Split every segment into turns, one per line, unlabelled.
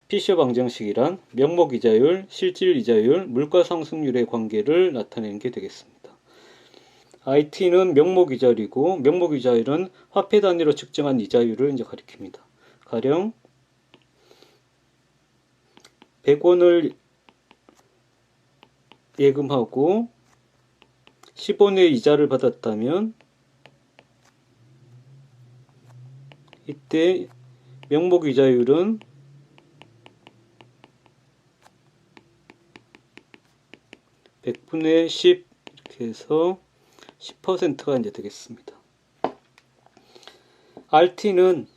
피셔 방정식이란 명목이자율, 실질이자율, 물가상승률의 관계를 나타내는 게 되겠습니다. IT는 명목이자율이고 명목이자율은 화폐 단위로 측정한 이자율을 이제 가리킵니다. 가령 100원을 예금하고 10원의 이자를 받았다면 이때 명목이자율은 100분의 10 이렇게 해서 10%가 이제 되겠습니다. RT는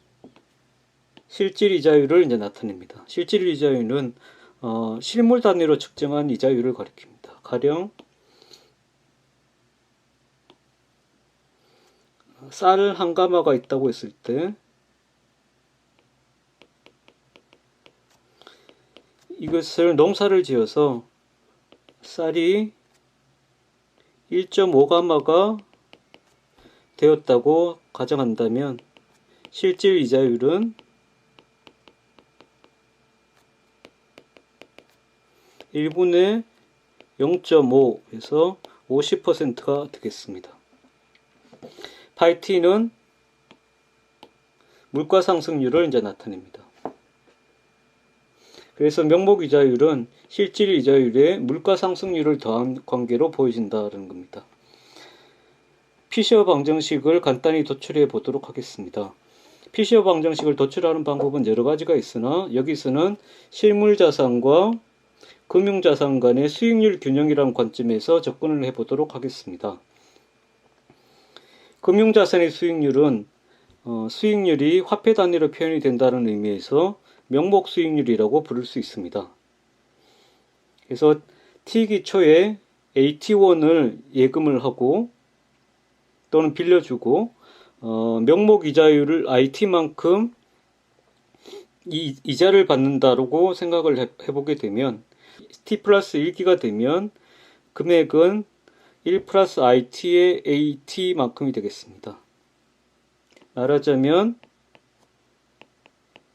실질이자율을 이제 나타냅니다. 실질이자율은 실물 단위로 측정한 이자율을 가리킵니다. 가령 쌀 한 가마가 있다고 했을 때 이것을 농사를 지어서 쌀이 1.5가마가 되었다고 가정한다면 실질 이자율은 1분의 0.5에서 50%가 되겠습니다. 파이T는 물가 상승률을 이제 나타냅니다. 그래서 명목이자율은 실질이자율에 물가 상승률을 더한 관계로 보여진다는 겁니다. 피셔 방정식을 간단히 도출해 보도록 하겠습니다. 피셔 방정식을 도출하는 방법은 여러 가지가 있으나 여기서는 실물자산과 금융자산 간의 수익률 균형이라는 관점에서 접근을 해 보도록 하겠습니다. 금융자산의 수익률은 수익률이 화폐 단위로 표현이 된다는 의미에서 명목 수익률이라고 부를 수 있습니다. 그래서 T기 초에 AT1을 예금을 하고 또는 빌려주고 명목 이자율을 IT만큼 이자를 받는다고 생각을 해보게 되면 T 플러스 1기가 되면 금액은 1 플러스 IT의 AT만큼이 되겠습니다. 말하자면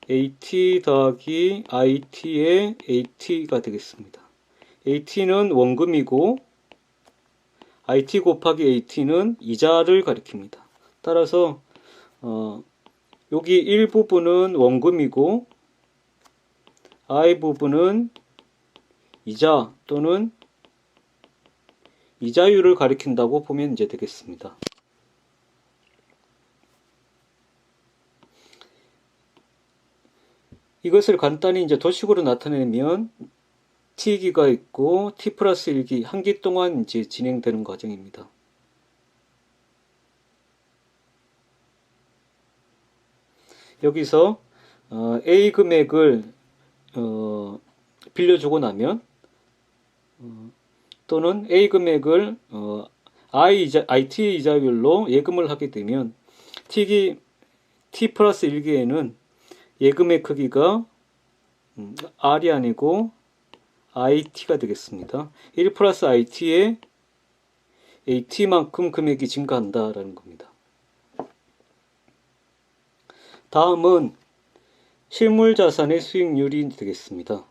AT 더하기 IT의 AT가 되겠습니다. AT는 원금이고 IT 곱하기 AT는 이자를 가리킵니다. 따라서 여기 1 부분은 원금이고 I 부분은 이자 또는 이자율을 가리킨다고 보면 이제 되겠습니다. 이것을 간단히 이제 도식으로 나타내면 T기가 있고 T 플러스 1기, 한 기 동안 이제 진행되는 과정입니다. 여기서 A 금액을 빌려주고 나면 또는 A 금액을 IT 이자율로 예금을 하게 되면 T 플러스 1기에는 예금의 크기가 R이 아니고 IT가 되겠습니다. 1 플러스 IT에 AT만큼 금액이 증가한다라는 겁니다. 다음은 실물자산의 수익률이 되겠습니다.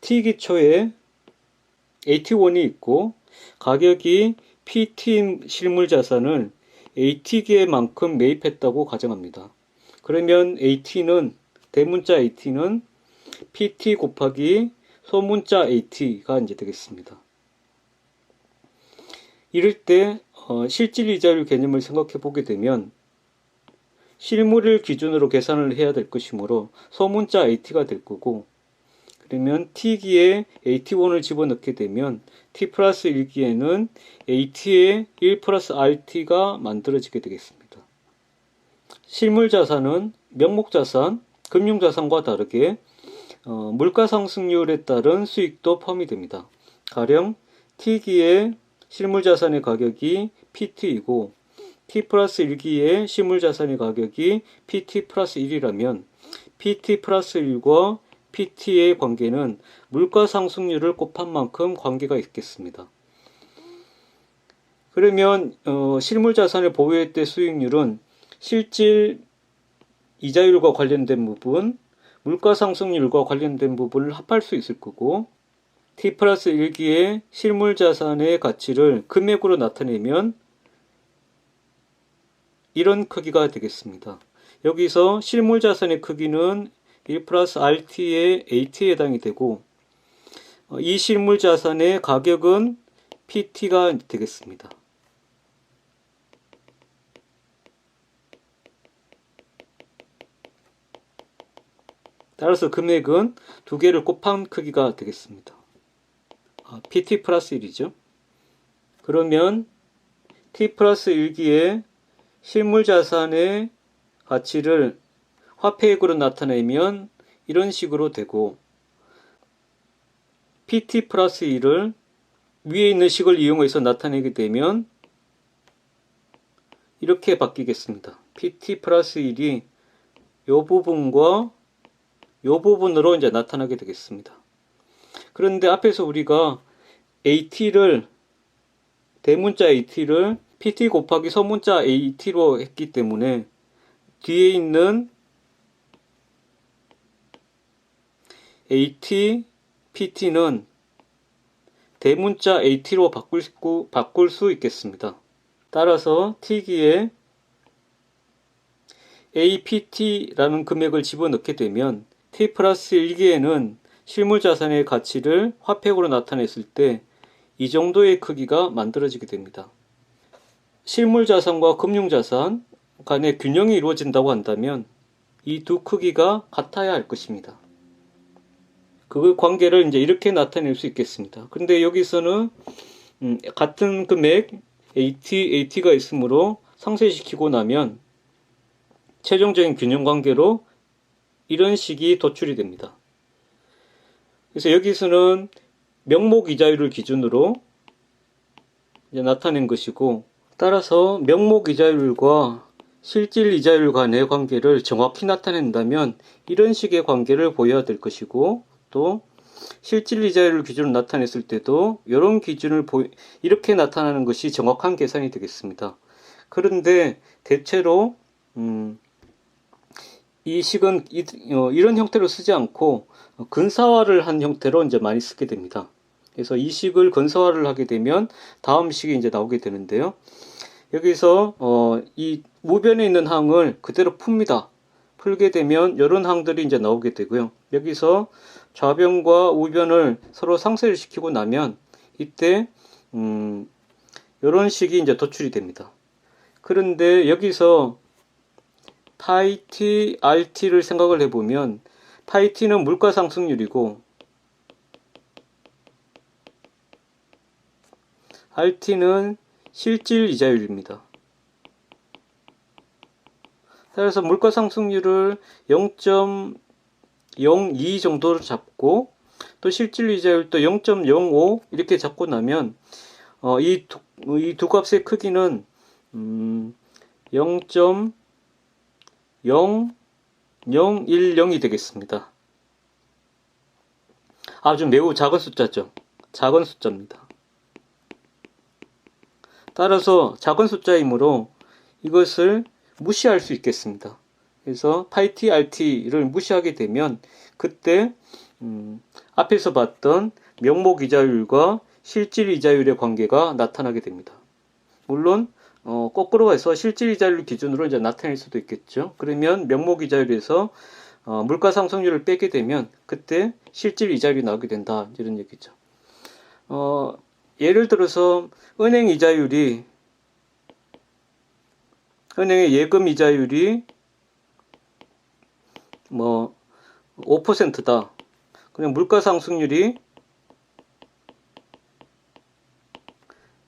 T기초에 AT1이 있고 가격이 PT 실물자산을 AT기에만큼 매입했다고 가정합니다. 그러면 AT는 대문자 AT는 PT 곱하기 소문자 AT가 이제 되겠습니다. 이럴 때 실질이자율 개념을 생각해 보게 되면 실물을 기준으로 계산을 해야 될 것이므로 소문자 AT가 될 거고 그러면 T기에 AT1을 집어넣게 되면 T 플러스 1기에는 AT의 1 플러스 RT가 만들어지게 되겠습니다. 실물자산은 명목자산, 금융자산과 다르게 물가상승률에 따른 수익도 포함이 됩니다. 가령 T기의 실물자산의 가격이 PT이고 T 플러스 1기의 실물자산의 가격이 PT 플러스 1이라면 PT 플러스 1과 PT의 관계는 물가상승률을 곱한 만큼 관계가 있겠습니다. 그러면 실물자산을 보유할 때 수익률은 실질 이자율과 관련된 부분, 물가 상승률과 관련된 부분을 합할 수 있을 거고, T 플러스 1기의 실물 자산의 가치를 금액으로 나타내면 이런 크기가 되겠습니다. 여기서 실물 자산의 크기는 1 플러스 RT의 AT에 해당이 되고, 이 실물 자산의 가격은 PT가 되겠습니다. 따라서 금액은 두 개를 곱한 크기가 되겠습니다. PT 플러스 1이죠. 그러면 T 플러스 1기의 실물 자산의 가치를 화폐액으로 나타내면 이런 식으로 되고, PT 플러스 1을 위에 있는 식을 이용해서 나타내게 되면 이렇게 바뀌겠습니다. PT 플러스 1이 이 부분과 이 부분으로 이제 나타나게 되겠습니다. 그런데 앞에서 우리가 AT를, 대문자 AT를 PT 곱하기 서문자 AT로 했기 때문에 뒤에 있는 AT, PT는 대문자 AT로 바꿀 수 있겠습니다. 따라서 T기에 APT라는 금액을 집어넣게 되면 T 플러스 1기에는 실물 자산의 가치를 화폐액으로 나타냈을 때 이 정도의 크기가 만들어지게 됩니다. 실물 자산과 금융 자산 간의 균형이 이루어진다고 한다면 이 두 크기가 같아야 할 것입니다. 그 관계를 이제 이렇게 나타낼 수 있겠습니다. 그런데 여기서는 같은 금액 AT가 있으므로 상쇄시키고 나면 최종적인 균형 관계로 이런 식이 도출이 됩니다. 그래서 여기서는 명목 이자율을 기준으로 이제 나타낸 것이고, 따라서 명목 이자율과 실질 이자율 간의 관계를 정확히 나타낸다면 이런 식의 관계를 보여야 될 것이고, 또 실질 이자율을 기준으로 나타냈을 때도 이런 기준을 이렇게 나타나는 것이 정확한 계산이 되겠습니다. 그런데 대체로 이 식은 이런 형태로 쓰지 않고 근사화를 한 형태로 이제 많이 쓰게 됩니다. 그래서 이 식을 근사화를 하게 되면 다음 식이 이제 나오게 되는데요. 여기서 이 우변에 있는 항을 그대로 풉니다. 풀게 되면 이런 항들이 이제 나오게 되고요. 여기서 좌변과 우변을 서로 상쇄를 시키고 나면 이때 이런 식이 이제 도출이 됩니다. 그런데 여기서 파이 T, RT를 생각을 해보면 파이 T는 물가 상승률이고 RT는 실질 이자율입니다. 따라서 물가 상승률을 0.02 정도로 잡고 또 실질 이자율도 0.05 이렇게 잡고 나면 이 두 값의 크기는 0.0010이 되겠습니다. 아주 매우 작은 숫자죠. 작은 숫자입니다. 따라서 작은 숫자이므로 이것을 무시할 수 있겠습니다. 그래서 파이 T, RT를 무시하게 되면 그때 앞에서 봤던 명목 이자율과 실질 이자율의 관계가 나타나게 됩니다. 물론 거꾸로 해서 실질 이자율 기준으로 이제 나타낼 수도 있겠죠. 그러면 명목 이자율에서 물가 상승률을 빼게 되면 그때 실질 이자율이 나오게 된다, 이런 얘기죠. 예를 들어서 은행의 예금 이자율이 5%다. 그냥 물가 상승률이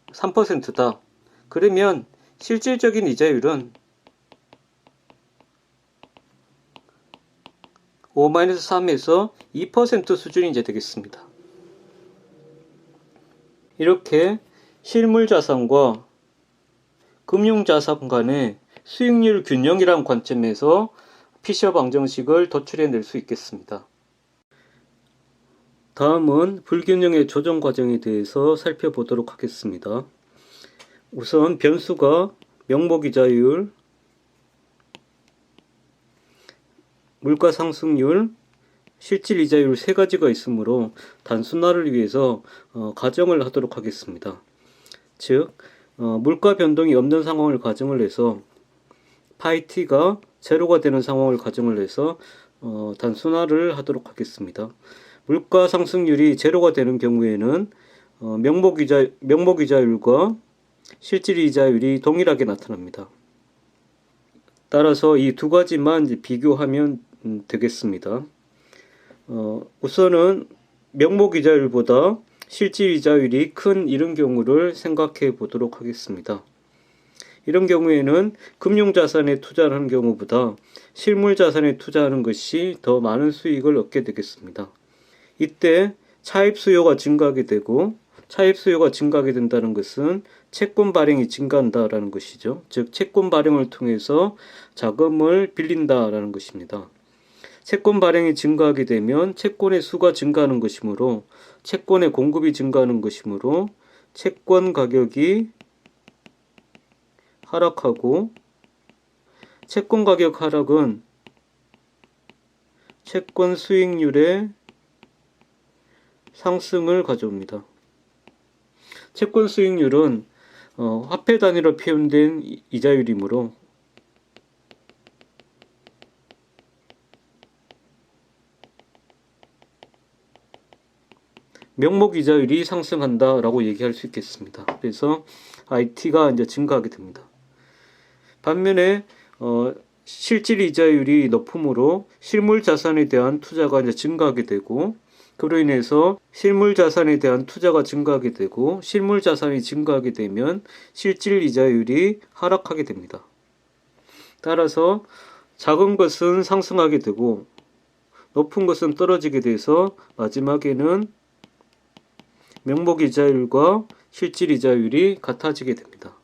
3%다. 그러면 실질적인 이자율은 5-3에서 2% 수준이 이제 되겠습니다. 이렇게 실물 자산과 금융 자산 간의 수익률 균형이라는 관점에서 피셔 방정식을 도출해낼 수 있겠습니다. 다음은 불균형의 조정 과정에 대해서 살펴보도록 하겠습니다. 우선 변수가 명목이자율, 물가 상승률, 실질 이자율 세 가지가 있으므로 단순화를 위해서 가정을 하도록 하겠습니다. 즉 물가 변동이 없는 상황을 가정을 해서 파이 t가 제로가 되는 상황을 가정을 해서 단순화를 하도록 하겠습니다. 물가 상승률이 제로가 되는 경우에는 명목이자율과 실질이자율이 동일하게 나타납니다. 따라서 이 두 가지만 이제 비교하면 되겠습니다. 우선은 명목이자율보다 실질이자율이 큰 이런 경우를 생각해 보도록 하겠습니다. 이런 경우에는 금융자산에 투자하는 경우보다 실물자산에 투자하는 것이 더 많은 수익을 얻게 되겠습니다. 이때 차입 수요가 증가하게 되고, 차입 수요가 증가하게 된다는 것은 채권 발행이 증가한다라는 것이죠. 즉 채권 발행을 통해서 자금을 빌린다라는 것입니다. 채권 발행이 증가하게 되면 채권의 수가 증가하는 것이므로 채권의 공급이 증가하는 것이므로 채권 가격이 하락하고, 채권 가격 하락은 채권 수익률의 상승을 가져옵니다. 채권 수익률은 화폐 단위로 표현된 이자율이므로 명목 이자율이 상승한다라고 얘기할 수 있겠습니다. 그래서 IT가 이제 증가하게 됩니다. 반면에 실질 이자율이 높으므로 실물 자산에 대한 투자가 이제 증가하게 되고, 그로 인해서 실물 자산에 대한 투자가 증가하게 되고, 실물 자산이 증가하게 되면 실질 이자율이 하락하게 됩니다. 따라서 작은 것은 상승하게 되고 높은 것은 떨어지게 돼서 마지막에는 명목 이자율과 실질 이자율이 같아지게 됩니다.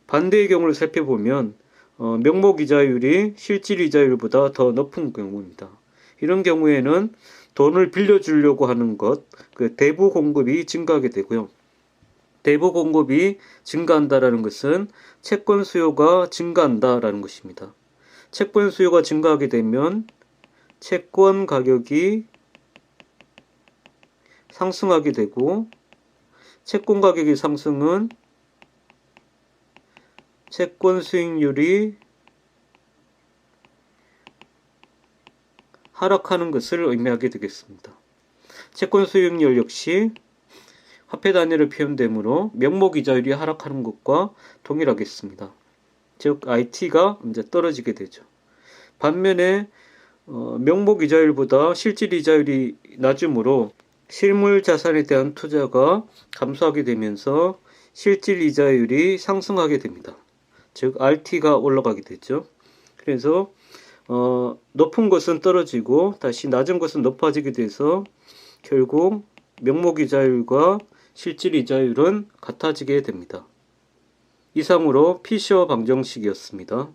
반대의 경우를 살펴보면 명목 이자율이 실질 이자율보다 더 높은 경우입니다. 이런 경우에는 돈을 빌려주려고 하는 것, 그 대부 공급이 증가하게 되고요. 대부 공급이 증가한다라는 것은 채권 수요가 증가한다라는 것입니다. 채권 수요가 증가하게 되면 채권 가격이 상승하게 되고, 채권 가격의 상승은 채권 수익률이 하락하는 것을 의미하게 되겠습니다. 채권 수익률 역시 화폐 단위로 표현되므로 명목 이자율이 하락하는 것과 동일하겠습니다. 즉 IT가 이제 떨어지게 되죠. 반면에 명목 이자율보다 실질 이자율이 낮으므로 실물 자산에 대한 투자가 감소하게 되면서 실질 이자율이 상승하게 됩니다. 즉 RT가 올라가게 되죠. 그래서 높은 것은 떨어지고 다시 낮은 것은 높아지게 돼서 결국 명목 이자율과 실질 이자율은 같아지게 됩니다. 이상으로 피셔 방정식이었습니다.